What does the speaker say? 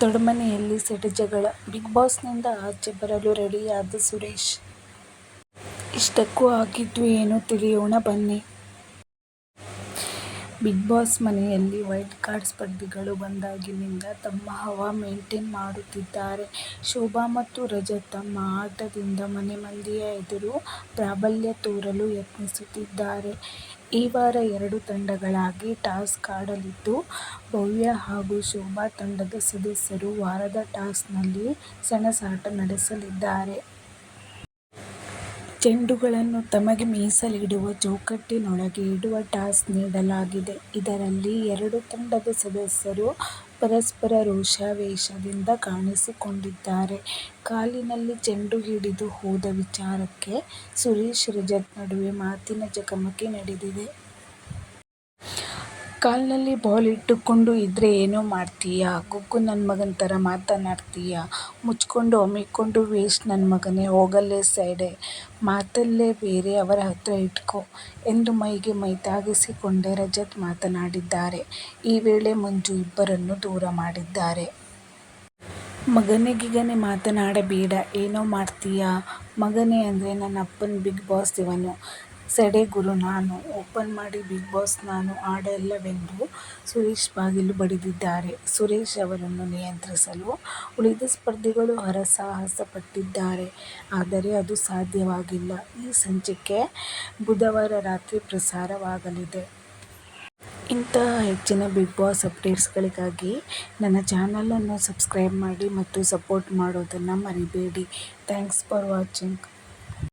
ದೊಡ್ಡಮನೆಯಲ್ಲಿ set ಜಗಳ, big ಬಾಸ್ನಿಂದ ಆಚೆ ಬರಲು ರೆಡಿಯಾದ ಸುರೇಶ್. ಇಷ್ಟಕ್ಕೂ ಆಗಿದ್ದು ಏನು ತಿಳಿಯೋಣ ಬನ್ನಿ. ಬಿಗ್ ಬಾಸ್ ಮನೆಯಲ್ಲಿ ವೈಲ್ಡ್ ಕಾರ್ಡ್ ಸ್ಪರ್ಧಿಗಳು ಬಂದಾಗಿನಿಂದ ತಮ್ಮ ಹವಾ ಮೇಂಟೈನ್ ಮಾಡುತ್ತಿದ್ದಾರೆ. ಶೋಭಾ ಮತ್ತು ರಜತ್ ತಮ್ಮ ಆಟದಿಂದ ಮನೆ ಮಂದಿಯ ಎದುರು ಪ್ರಾಬಲ್ಯ ತೋರಲು ಯತ್ನಿಸುತ್ತಿದ್ದಾರೆ. ಈ ವಾರ 2 ತಂಡಗಳಾಗಿ ಟಾಸ್ಕ್ ಆಡಲಿದ್ದು, ಭವ್ಯ ಹಾಗೂ ಶೋಭಾ ತಂಡದ ಸದಸ್ಯರು ವಾರದ ಟಾಸ್ಕ್ನಲ್ಲಿ ಸೆಣಸಾಟ ನಡೆಸಲಿದ್ದಾರೆ. ಚೆಂಡುಗಳನ್ನು ತಮಗೆ ಮೀಸಲಿಡುವ ಚೌಕಟ್ಟಿನೊಳಗೆ ಇಡುವ ಟಾಸ್ಕ್ ನೀಡಲಾಗಿದೆ. ಇದರಲ್ಲಿ 2 ತಂಡದ ಸದಸ್ಯರು ಪರಸ್ಪರ ರೋಷಾವೇಶದಿಂದ ಕಾಣಿಸಿಕೊಂಡಿದ್ದಾರೆ. ಕಾಲಿನಲ್ಲಿ ಚೆಂಡು ಹಿಡಿದು ಹೋದ ವಿಚಾರಕ್ಕೆ ಸುರೇಶ್, ರಜತ್ ನಡುವೆ ಮಾತಿನ ಚಕಮಕಿ ನಡೆದಿದೆ. ಕಾಲ್ನಲ್ಲಿ ಬಾಲ್ ಇಟ್ಟುಕೊಂಡು ಇದ್ರೆ ಏನೋ ಮಾಡ್ತೀಯಾ, ಗುಗ್ಗು ನನ್ಮಗನ್ ಥರ ಮಾತನಾಡ್ತೀಯಾ, ಮುಚ್ಕೊಂಡು ಅಮ್ಮಿಕೊಂಡು ವೇಸ್ಟ್ ನನ್ಮಗನೇ, ಹೋಗಲ್ಲೇ ಸೈಡೆ, ಮಾತಲ್ಲೇ ಬೇರೆ ಅವರ ಹತ್ರ ಇಟ್ಕೋ ಎಂದು ಮೈಗೆ ಮೈ ತಾಗಿಸಿಕೊಂಡೇ ರಜತ್ ಮಾತನಾಡಿದ್ದಾರೆ. ಈ ವೇಳೆ ಮಂಜು ಇಬ್ಬರನ್ನೂ ದೂರ ಮಾಡಿದ್ದಾರೆ. ಮಗನೇ ಗಿಗನೇ ಮಾತನಾಡಬೇಡ, ಏನೋ ಮಾಡ್ತೀಯಾ, ಮಗನೇ ಅಂದ್ರೆ ನನ್ನ ಅಪ್ಪನ್ ಬಿಗ್ ಬಾಸ್ ಇವನು, ಸೆಡೆ ಗುರು ನಾನು, ಓಪನ್ ಮಾಡಿ ಬಿಗ್ ಬಾಸ್ ನಾನು ಆಡಲ್ಲವೆಂದು ಸುರೇಶ್ ಬಾಗಿಲು ಬಡಿದಿದ್ದಾರೆ. ಸುರೇಶ್ ಅವರನ್ನು ನಿಯಂತ್ರಿಸಲು ಉಳಿದ ಸ್ಪರ್ಧಿಗಳು ಹರಸಾಹಸ ಪಟ್ಟಿದ್ದಾರೆ. ಆದರೆ ಅದು ಸಾಧ್ಯವಾಗಿಲ್ಲ. ಈ ಸಂಚಿಕೆ ಬುಧವಾರ ರಾತ್ರಿ ಪ್ರಸಾರವಾಗಲಿದೆ. ಇಂತಹ ಹೆಚ್ಚಿನ ಬಿಗ್ ಬಾಸ್ ಅಪ್ಡೇಟ್ಸ್ಗಳಿಗಾಗಿ ನನ್ನ ಚಾನಲನ್ನು ಸಬ್ಸ್ಕ್ರೈಬ್ ಮಾಡಿ ಮತ್ತು ಸಪೋರ್ಟ್ ಮಾಡೋದನ್ನು ಮರಿಬೇಡಿ. Thanks for watching.